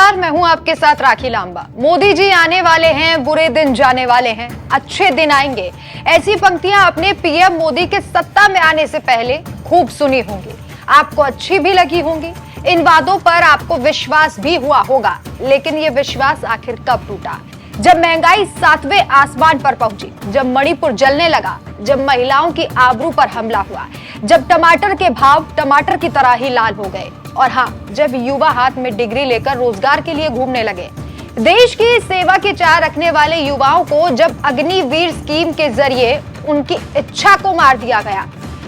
नमस्कार, मैं हूं आपके साथ राखी लांबा। मोदी जी आने वाले हैं, बुरे दिन जाने वाले हैं, अच्छे दिन आएंगे। ऐसी पंक्तियां आपने पीएम मोदी के सत्ता में आने से पहले खूब सुनी होंगी, आपको अच्छी भी लगी होंगी। इन वादों पर आपको विश्वास भी हुआ होगा, लेकिन ये विश्वास आखिर कब टूटा? जब महंगाई 7वें आसमान पर पहुंची, जब मणिपुर जलने लगा, जब महिलाओं की आबरू पर हमला हुआ, जब टमाटर के भाव टमाटर की तरह ही लाल हो गए, और हाँ, जब युवा हाथ में डिग्री लेकर रोजगार के लिए घूमने लगे। देश की सेवा की चाह रखने वाले युवाओं को जब अग्निवीर स्कीम के जरिए उनकी इच्छा को मार दिया गया।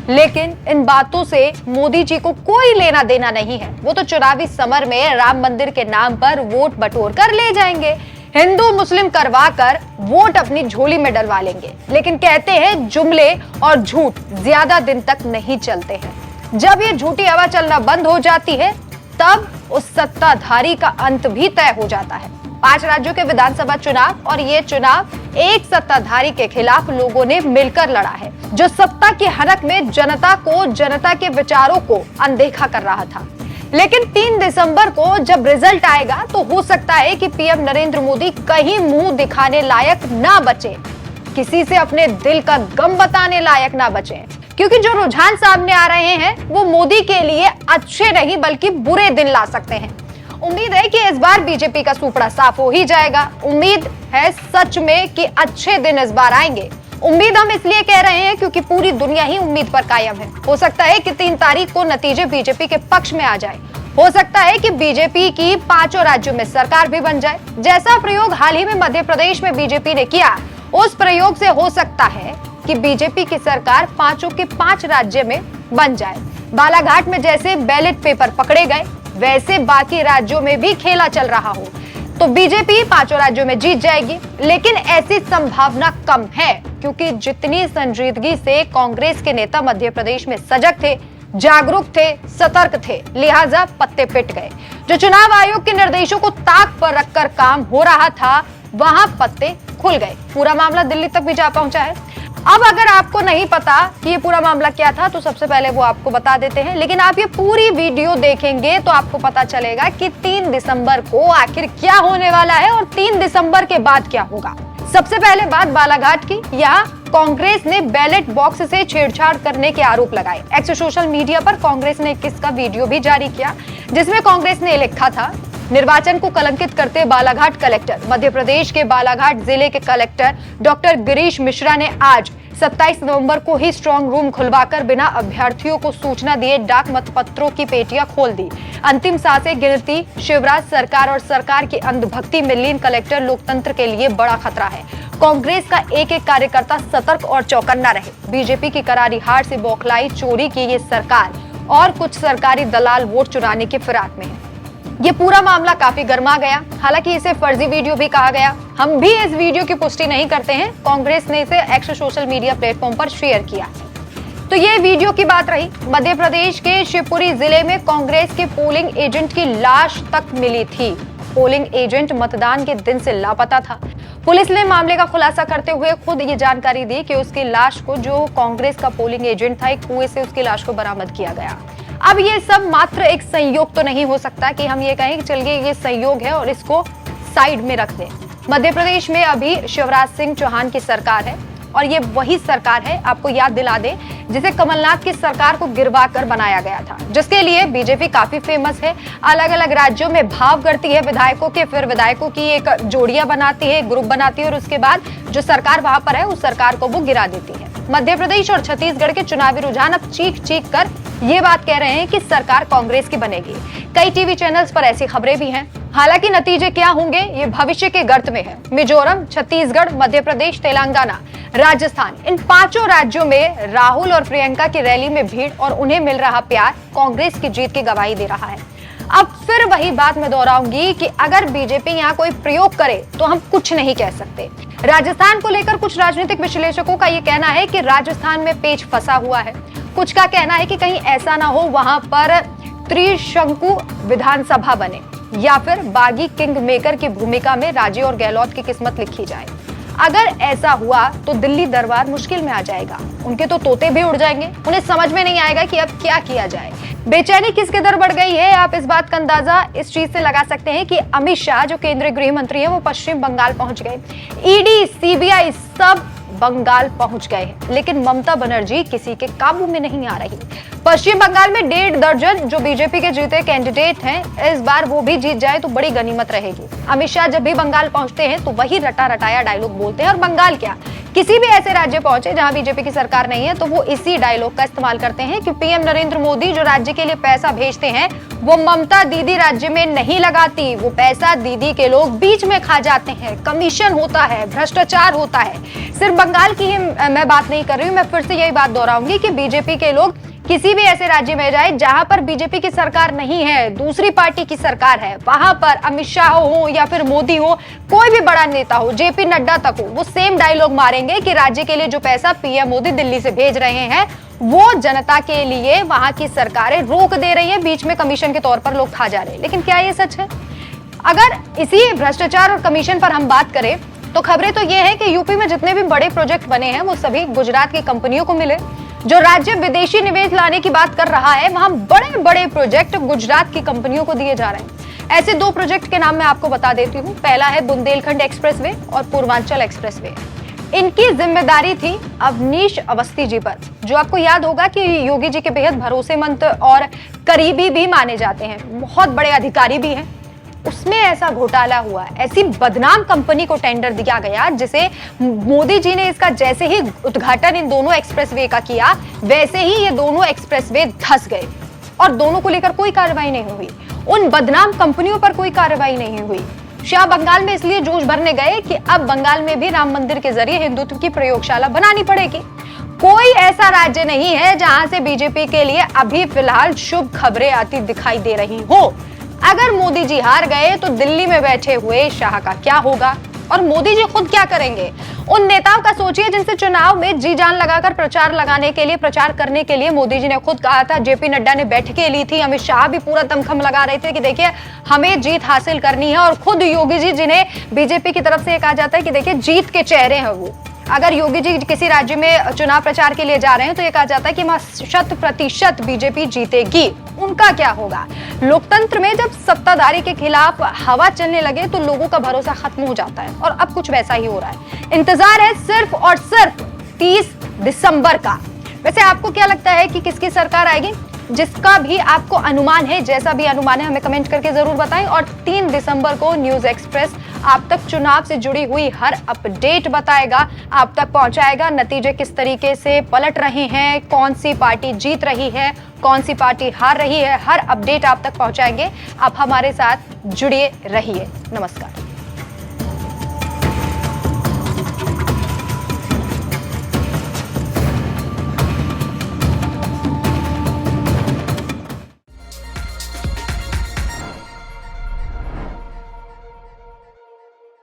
लेकिन इन बातों से मोदी जी को कोई लेना देना नहीं है। वो तो चुनावी समर में राम मंदिर के नाम पर वोट बटोर कर ले जाएंगे, हिंदू मुस्लिम करवा कर वोट अपनी झोली में डलवा लेंगे। लेकिन कहते हैं जुमले और झूठ ज्यादा दिन तक नहीं चलते हैं। जब ये झूठी हवा चलना बंद हो जाती है, तब उस सत्ताधारी का अंत भी तय हो जाता है। 5 राज्यों के विधानसभा चुनाव, और ये चुनाव एक सत्ताधारी के खिलाफ लोगों ने मिलकर लड़ा है, जो सत्ता की हनक में जनता के विचारों को अनदेखा कर रहा था। लेकिन 3 दिसंबर को जब रिजल्ट आएगा, तो हो सकता है कि पीएम नरेंद्र मोदी कहीं मुंह दिखाने लायक ना बचे, किसी से अपने दिल का गम बताने लायक ना बचे, क्योंकि जो रुझान सामने आ रहे हैं वो मोदी के लिए अच्छे नहीं बल्कि बुरे दिन ला सकते हैं। उम्मीद है कि इस बार बीजेपी का सूपड़ा साफ हो ही जाएगा। उम्मीद है सच में कि अच्छे दिन इस बार आएंगे। उम्मीद हम इसलिए कह रहे हैं क्योंकि पूरी दुनिया ही उम्मीद पर कायम है। हो सकता है कि 3 तारीख को नतीजे बीजेपी के पक्ष में आ जाए। हो सकता है कि बीजेपी की 5 राज्यों में सरकार भी बन जाए। जैसा प्रयोग हाल ही में मध्य प्रदेश में बीजेपी ने किया, उस प्रयोग से हो सकता है कि बीजेपी की सरकार 5 के 5 राज्य में बन जाए। बालाघाट में जैसे बैलेट पेपर पकड़े गए, वैसे बाकी राज्यों में भी खेला चल रहा हो, तो बीजेपी 5 राज्यों में जीत जाएगी। लेकिन ऐसी संभावना कम है, क्योंकि जितनी संजीदगी से कांग्रेस के नेता मध्य प्रदेश में सजग थे, जागरूक थे, सतर्क थे, लिहाजा पत्ते पिट गए। जो चुनाव आयोग के निर्देशों को ताक पर रखकर काम हो रहा था, वहां पत्ते खुल गए। पूरा मामला दिल्ली तक भी जा पहुंचा है। अब अगर आपको नहीं पता कि ये पूरा मामला क्या था, तो सबसे पहले वो आपको बता देते हैं। लेकिन आप ये पूरी वीडियो देखेंगे तो आपको पता चलेगा कि 3 दिसंबर को आखिर क्या होने वाला है और 3 दिसंबर के बाद क्या होगा। सबसे पहले बात बालाघाट की। यहाँ कांग्रेस ने बैलेट बॉक्स से छेड़छाड़ करने के आरोप लगाए। एक्स सोशल मीडिया पर कांग्रेस ने किसका वीडियो भी जारी किया, जिसमें कांग्रेस ने लिखा था, निर्वाचन को कलंकित करते बालाघाट कलेक्टर। मध्य प्रदेश के बालाघाट जिले के कलेक्टर डॉक्टर गिरीश मिश्रा ने आज 27 नवंबर को ही स्ट्रांग रूम खुलवाकर बिना अभ्यर्थियों को सूचना दिए डाक मतपत्रों की पेटियां खोल दी। अंतिम सांसें गिनती शिवराज सरकार और सरकार की अंधभक्ति में लीन कलेक्टर लोकतंत्र के लिए बड़ा खतरा है। कांग्रेस का एक एक कार्यकर्ता सतर्क और चौकन्ना रहे। बीजेपी की करारी हार से बौखलाई चोरी की ये सरकार और कुछ सरकारी दलाल वोट चुराने की फिराक में है। ये पूरा मामला काफी गर्मा गया। हालांकि इसे फर्जी वीडियो भी कहा गया। हम भी इस वीडियो की पुष्टि नहीं करते हैं। कांग्रेस ने इसे एक्स सोशल मीडिया प्लेटफॉर्म पर शेयर किया। तो ये वीडियो की बात रही। मध्य प्रदेश के शिवपुरी जिले में कांग्रेस के पोलिंग एजेंट की लाश तक मिली थी। पोलिंग एजेंट मतदान के दिन से लापता था। पुलिस ने मामले का खुलासा करते हुए खुद ये जानकारी दी कि उसकी लाश को, जो कांग्रेस का पोलिंग एजेंट था, एक कुएं से उसकी लाश को बरामद किया गया। अब ये सब मात्र एक संयोग तो नहीं हो सकता कि हम ये कहें कि चलिए ये संयोग है और इसको साइड में रख दें। मध्य प्रदेश में अभी शिवराज सिंह चौहान की सरकार है, और ये वही सरकार है, आपको याद दिला दें, जिसे कमलनाथ की सरकार को गिरवा कर बनाया गया था, जिसके लिए बीजेपी काफी फेमस है। अलग अलग राज्यों में भाव करती है विधायकों के, फिर विधायकों की एक जोड़ियां बनाती है, ग्रुप बनाती है, और उसके बाद जो सरकार वहां पर है उस सरकार को वो गिरा देती है। मध्य प्रदेश और छत्तीसगढ़ के चुनावी रुझान अब चीख चीख कर ये बात कह रहे हैं कि सरकार कांग्रेस की बनेगी। कई टीवी चैनल्स पर ऐसी खबरें भी हैं। हालांकि नतीजे क्या होंगे ये भविष्य के गर्त में है। मिजोरम, छत्तीसगढ़, मध्य प्रदेश, तेलंगाना, राजस्थान, इन 5 राज्यों में राहुल और प्रियंका की रैली में भीड़ और उन्हें मिल रहा प्यार कांग्रेस की जीत की गवाही दे रहा है। अब फिर वही बात मैं दोहराऊंगी कि अगर बीजेपी यहाँ कोई प्रयोग करे तो हम कुछ नहीं कह सकते। राजस्थान को लेकर कुछ राजनीतिक विश्लेषकों का ये कहना है कि राजस्थान में पेच फंसा हुआ है। कुछ का कहना है कि कहीं ऐसा ना हो वहां पर त्रिशंकु विधानसभा बने, या फिर बागी किंग मेकर की भूमिका में राजे और गहलोत की किस्मत लिखी जाए। अगर ऐसा हुआ तो दिल्ली दरबार मुश्किल में आ जाएगा। उनके तो तोते भी उड़ जाएंगे। उन्हें समझ में नहीं आएगा कि अब क्या किया जाए। बेचैनी किस कदर बढ़ गई है, आप इस बात का अंदाजा इस चीज से लगा सकते हैं कि अमित शाह जो केंद्रीय गृह मंत्री है वो पश्चिम बंगाल पहुंच गए। ईडी, सीबीआई सब बंगाल पहुंच गए हैं, लेकिन ममता बनर्जी किसी के काबू में नहीं आ रही। पश्चिम बंगाल में 1.5 दर्जन जो बीजेपी के जीते कैंडिडेट हैं, इस बार वो भी जीत जाए तो बड़ी गनीमत रहेगी। अमित शाह जब भी बंगाल पहुंचते हैं तो वही रटा रटाया डायलॉग बोलते हैं, और बंगाल क्या, किसी भी ऐसे राज्य पहुंचे जहां बीजेपी की सरकार नहीं है तो वो इसी डायलॉग का इस्तेमाल करते हैं कि पीएम नरेंद्र मोदी जो राज्य के लिए पैसा भेजते हैं वो ममता दीदी राज्य में नहीं लगाती, वो पैसा दीदी के लोग बीच में खा जाते हैं, कमीशन होता है, भ्रष्टाचार होता है। सिर्फ बंगाल की ही मैं बात नहीं कर रही हूं, मैं फिर से यही बात दोहराऊंगी कि बीजेपी के लोग किसी भी ऐसे राज्य में जाए जहां पर बीजेपी की सरकार नहीं है, दूसरी पार्टी की सरकार है, वहां पर अमित शाह हो या फिर मोदी हो, कोई भी बड़ा नेता हो, जेपी नड्डा तक हो, वो सेम डायलॉग मारेंगे कि राज्य के लिए जो पैसा पीएम मोदी दिल्ली से भेज रहे हैं वो जनता के लिए वहां की सरकारें रोक दे रही है, बीच में कमीशन के तौर पर लोग खा जा रहे हैं। लेकिन क्या ये सच है? अगर इसी भ्रष्टाचार और कमीशन पर हम बात करें तो खबरें तो ये है कि यूपी में जितने भी बड़े प्रोजेक्ट बने हैं वो सभी गुजरात की कंपनियों को मिले। जो राज्य विदेशी निवेश लाने की बात कर रहा है वहां बड़े बड़े प्रोजेक्ट गुजरात की कंपनियों को दिए जा रहे हैं। ऐसे 2 प्रोजेक्ट के नाम मैं आपको बता देती हूँ। पहला है बुंदेलखंड एक्सप्रेसवे और पूर्वांचल एक्सप्रेसवे। इनकी जिम्मेदारी थी अवनीश अवस्थी जी पर, जो आपको याद होगा कि योगी जी के बेहद भरोसेमंद और करीबी भी माने जाते हैं, बहुत बड़े अधिकारी भी हैं। उसमें ऐसा घोटाला हुआ, ऐसी बदनाम कंपनी को टेंडर दिया गया जिसे मोदी जी ने इसका जैसे ही उद्घाटन इन दोनों एक्सप्रेसवे का किया वैसे ही ये दोनों एक्सप्रेसवे धंस गए और दोनों को लेकर कोई कार्रवाई नहीं हुई। उन बदनाम कंपनियों पर कोई कार्रवाई नहीं हुई। शाह बंगाल में इसलिए जोश भरने गए कि अब बंगाल में भी राम मंदिर के जरिए हिंदुत्व की प्रयोगशाला बनानी पड़ेगी। कोई ऐसा राज्य नहीं है जहां से बीजेपी के लिए अभी फिलहाल शुभ खबरें आती दिखाई दे रही हो। अगर मोदी जी हार गए तो दिल्ली में बैठे हुए शाह का क्या होगा और मोदी जी खुद क्या करेंगे? उन नेताओं का सोचिए जिनसे चुनाव में जी जान लगाकर प्रचार करने के लिए मोदी जी ने खुद कहा था। जेपी नड्डा ने बैठकें ली थी, अमित शाह भी पूरा दमखम लगा रहे थे कि देखिए हमें जीत हासिल करनी है, और खुद योगी जी जिन्हें बीजेपी की तरफ से कहा जाता है कि देखिए जीत के चेहरे हैं वो। अगर योगी जी किसी राज्य में चुनाव प्रचार के लिए जा रहे हैं तो ये कहा जाता है कि वहां 100% बीजेपी जीतेगी। उनका क्या होगा? लोकतंत्र में जब सत्ताधारी के खिलाफ हवा चलने लगे तो लोगों का भरोसा खत्म हो जाता है, और अब कुछ वैसा ही हो रहा है। इंतजार है सिर्फ और सिर्फ 30 दिसंबर का। वैसे आपको क्या लगता है कि किसकी सरकार आएगी? जिसका भी आपको अनुमान है, जैसा भी अनुमान है, हमें कमेंट करके जरूर बताएं। और 3 दिसंबर को न्यूज एक्सप्रेस आप तक चुनाव से जुड़ी हुई हर अपडेट बताएगा, आप तक पहुंचाएगा। नतीजे किस तरीके से पलट रहे हैं, कौन सी पार्टी जीत रही है, कौन सी पार्टी हार रही है, हर अपडेट आप तक पहुंचाएंगे। आप हमारे साथ जुड़े रहिए। नमस्कार।